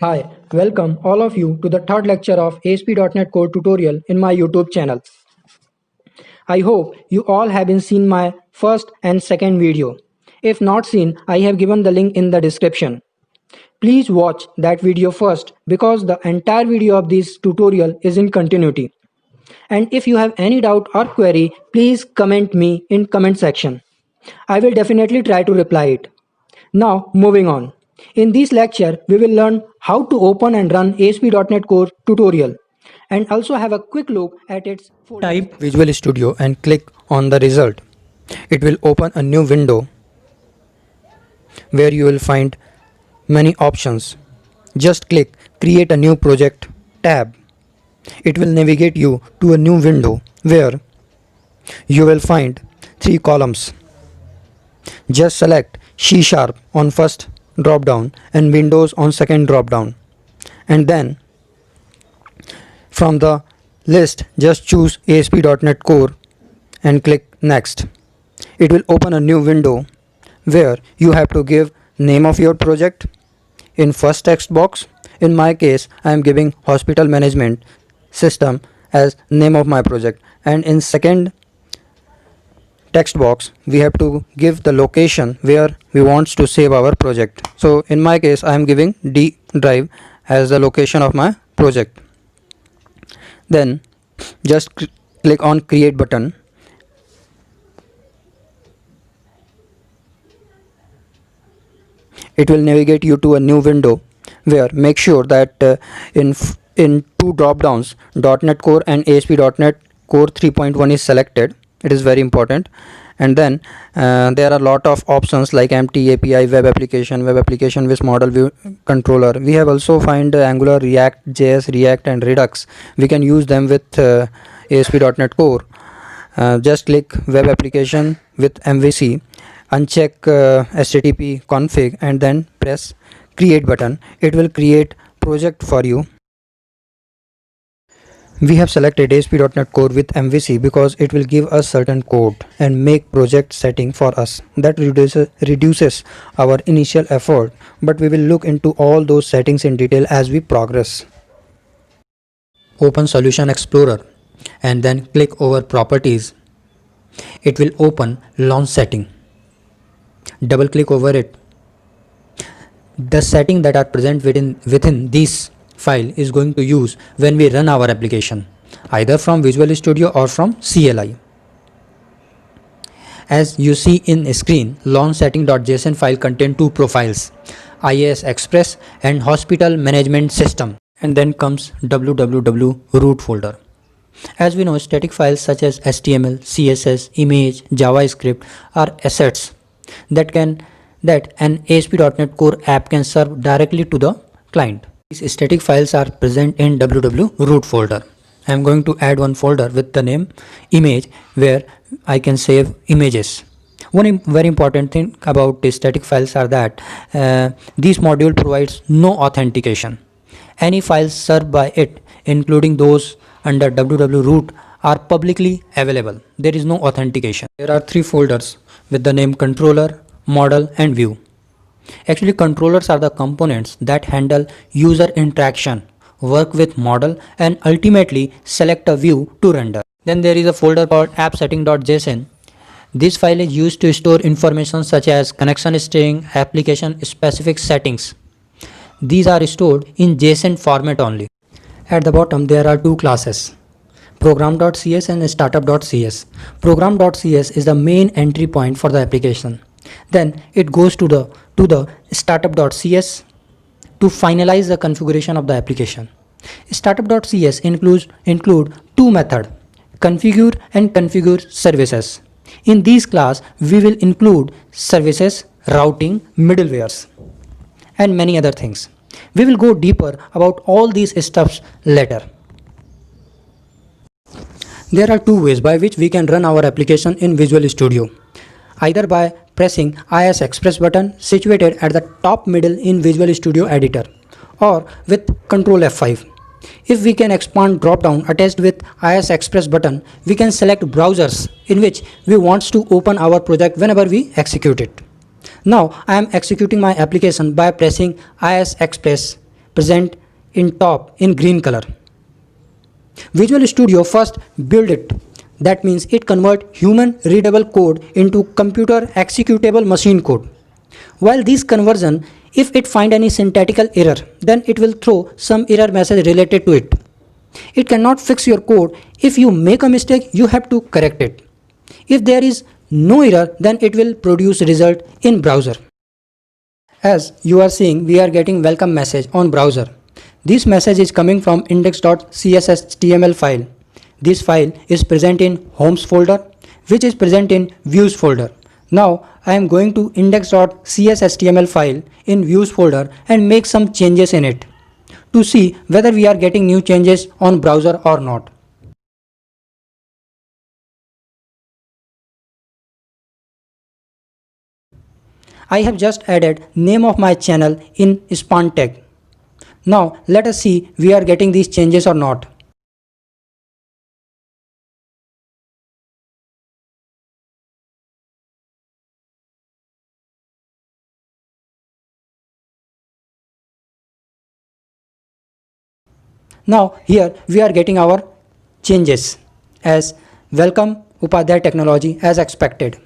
Hi, welcome all of you to the third lecture of ASP.NET Core tutorial in my YouTube channel. I hope you all have been seen my first and second video. If not seen, I have given the link in the description. Please watch that video first because the entire video of this tutorial is in continuity. And if you have any doubt or query, please comment me in comment section. I will definitely try to reply it. Now, moving on. In this lecture, we will learn how to open and run ASP.NET Core tutorial and also have a quick look at its type Visual Studio and click on the result. It will open a new window where you will find many options. Just click Create a New Project tab. It will navigate you to a new window where you will find 3 columns. Just select C# on first drop down and Windows on second drop down, and then from the list just choose ASP.NET Core and click Next. It will open a new window where you have to give name of your project in first text box. In my case, I am giving Hospital Management System as name of my project, and in second text box we have to give the location where we want to save our project. So in my case I am giving D drive as the location of my project. Then just click on create button. It will navigate you to a new window where make sure that in two drop downs .NET Core and ASP.NET Core 3.1 is selected. It is very important. And then there are a lot of options like empty API, web application with model view controller. We have also find Angular, React, JS, React and Redux. We can use them with ASP.NET Core. Just click web application with MVC, uncheck HTTP config and then press create button. It will create project for you. We have selected ASP.NET Core with MVC because it will give us certain code and make project setting for us. That reduces our initial effort, but we will look into all those settings in detail as we progress. Open Solution Explorer and then click over Properties. It will open Launch Setting. Double click over it. The setting that are present within this file is going to use when we run our application, either from Visual Studio or from CLI. As you see in screen, launchsetting.json file contain two profiles, IIS Express and Hospital Management System, and then comes www root folder. As we know, static files such as HTML, CSS, image, JavaScript are assets that an ASP.NET Core app can serve directly to the client. These static files are present in www root folder. I am going to add one folder with the name image where I can save images. One very important thing about the static files are that this module provides no authentication. Any files served by it, including those under www root, are publicly available. There is no authentication. There are 3 folders with the name controller, model and view. Actually, controllers are the components that handle user interaction, work with model and ultimately select a view to render. Then there is a folder called appsetting.json. This file is used to store information such as connection string, application specific settings. These are stored in JSON format only. At the bottom there are 2 classes, program.cs and startup.cs. Program.cs is the main entry point for the application. Then it goes to the startup.cs to finalize the configuration of the application. Startup.cs include 2 methods, configure and configure services. In these class, we will include services, routing, middlewares, and many other things. We will go deeper about all these stuffs later. There are 2 ways by which we can run our application in Visual Studio. Either by pressing IIS Express button situated at the top middle in Visual Studio Editor, or with Ctrl F5. If we can expand drop down attached with IIS Express button, we can select browsers in which we want to open our project whenever we execute it. Now I am executing my application by pressing IIS Express present in top in green color. Visual Studio first build it. That means it convert human readable code into computer executable machine code. While this conversion, if it find any syntactical error, then it will throw some error message related to it. It cannot fix your code. If you make a mistake, you have to correct it. If there is no error, then it will produce result in browser. As you are seeing, we are getting welcome message on browser. This message is coming from index.cshtml file. This file is present in homes folder, which is present in views folder. Now I am going to index.cshtml file in views folder and make some changes in it to see whether we are getting new changes on browser or not. I have just added name of my channel in span tag. Now let us see we are getting these changes or not. Now here we are getting our changes as welcome Upadhyay Technology as expected.